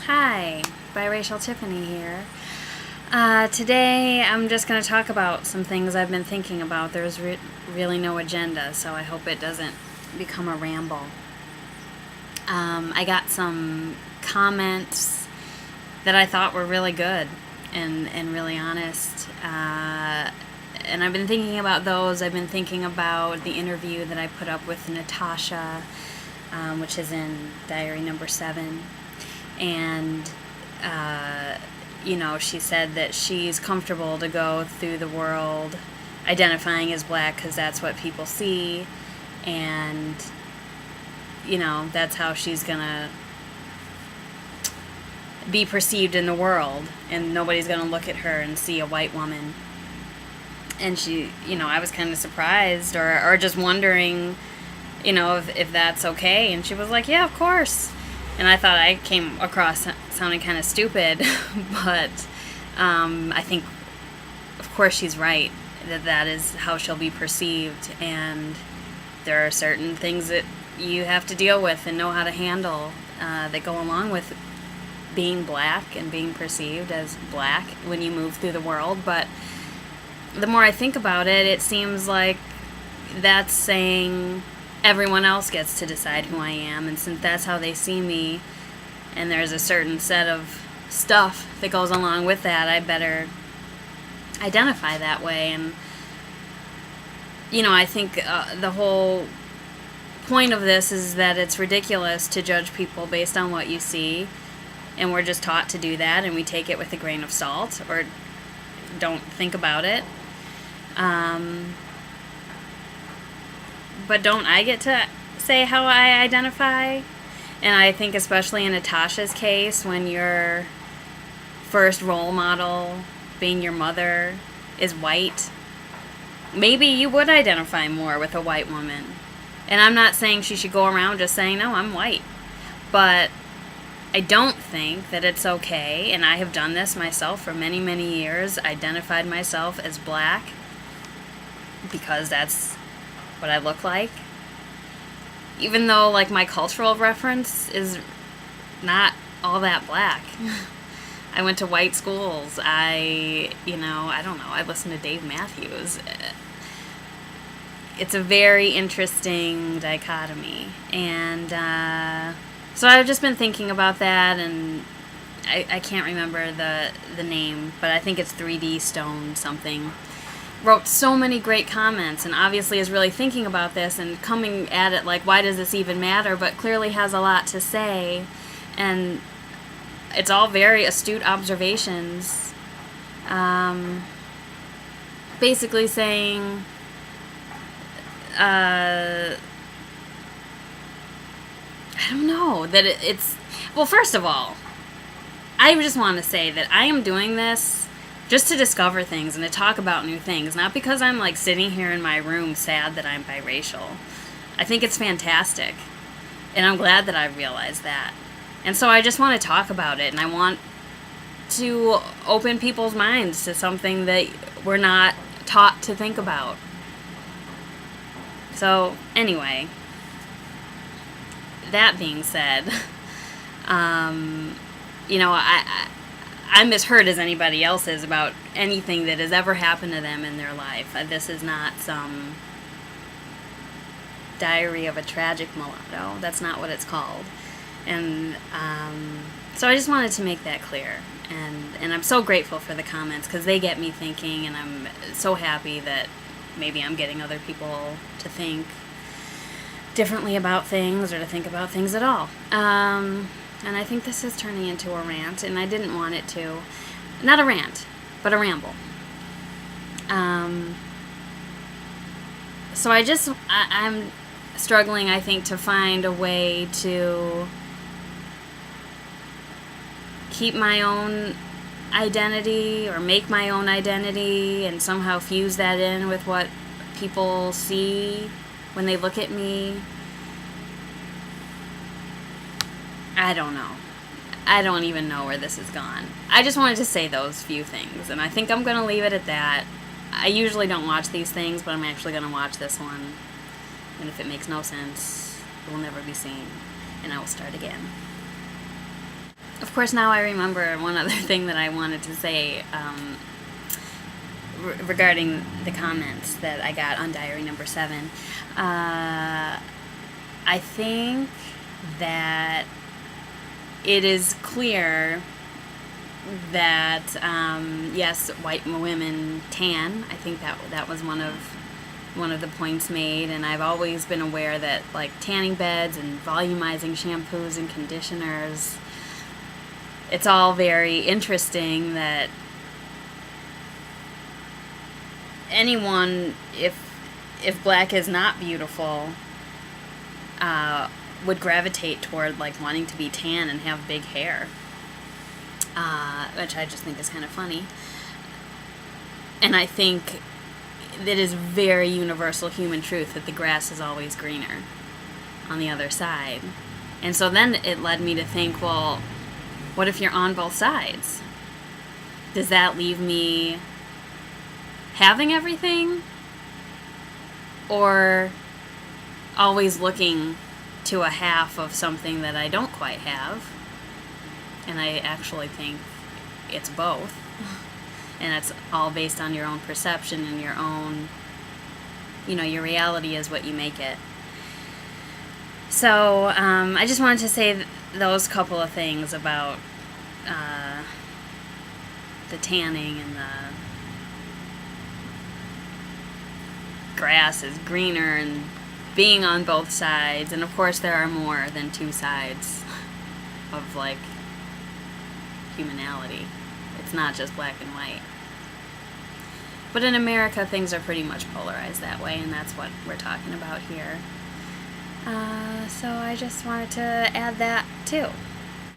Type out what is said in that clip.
Hi, biracial Tiffany here. Today I'm just going to talk about some things I've been thinking about. There's really no agenda, so I hope it doesn't become a ramble. I got some comments that I thought were really good and really honest. And I've been thinking about those. I've been thinking about the interview that I put up with Natasha, which is in diary number 7. And, she said that she's comfortable to go through the world identifying as black because that's what people see. And, that's how she's going to be perceived in the world. And nobody's going to look at her and see a white woman. And she, I was kind of surprised or just wondering, if that's okay. And she was like, yeah, of course. And I thought I came across sounding kind of stupid, but I think, of course, she's right, that is how she'll be perceived. And there are certain things that you have to deal with and know how to handle that go along with being black and being perceived as black when you move through the world. But the more I think about it, it seems like that's saying everyone else gets to decide who I am, and since that's how they see me, and there's a certain set of stuff that goes along with that, I better identify that way. And I think the whole point of this is that it's ridiculous to judge people based on what you see, and we're just taught to do that, and we take it with a grain of salt or don't think about it. But don't I get to say how I identify? And I think especially in Natasha's case, when your first role model, being your mother, is white, maybe you would identify more with a white woman. And I'm not saying she should go around just saying, no, I'm white. But I don't think that it's okay, and I have done this myself for many, many years, identified myself as black because that's what I look like, even though my cultural reference is not all that black. I went to white schools. I don't know, I listened to Dave Matthews. It's a very interesting dichotomy, and so I've just been thinking about that, and I can't remember the name, but I think it's 3D Stone something. Wrote so many great comments and obviously is really thinking about this and coming at it like, why does this even matter? But clearly has a lot to say, and it's all very astute observations. Basically saying, I don't know, that it's, well, first of all, I just want to say that I am doing this just to discover things and to talk about new things, not because I'm sitting here in my room sad that I'm biracial. I think it's fantastic, and I'm glad that I realized that. And so I just want to talk about it, and I want to open people's minds to something that we're not taught to think about. So anyway, that being said, I'm as hurt as anybody else is about anything that has ever happened to them in their life. This is not some diary of a tragic mulatto. That's not what it's called. And so I just wanted to make that clear. And I'm so grateful for the comments because they get me thinking, and I'm so happy that maybe I'm getting other people to think differently about things or to think about things at all. And I think this is turning into a rant, and I didn't want it to. Not a rant, but a ramble. So I'm struggling, I think, to find a way to keep my own identity or make my own identity and somehow fuse that in with what people see when they look at me. I don't know. I don't even know where this has gone. I just wanted to say those few things, and I think I'm going to leave it at that. I usually don't watch these things, but I'm actually going to watch this one. And if it makes no sense, it will never be seen, and I will start again. of course, now I remember one other thing that I wanted to say regarding the comments that I got on diary number 7. I think that it is clear that yes, white women tan. I think that was one of the points made, and I've always been aware that like tanning beds and volumizing shampoos and conditioners, it's all very interesting that anyone, if black is not beautiful, would gravitate toward like wanting to be tan and have big hair, which I just think is kind of funny. And I think that is very universal human truth that the grass is always greener on the other side. And so then it led me to think, well, what if you're on both sides? Does that leave me having everything, or always looking to a half of something that I don't quite have? And I actually think it's both. And it's all based on your own perception and your own, your reality is what you make it. So I just wanted to say those couple of things about the tanning and the grass is greener and being on both sides. And of course there are more than two sides of like humanality. It's not just black and white. But in America, things are pretty much polarized that way, and that's what we're talking about here. So I just wanted to add that too.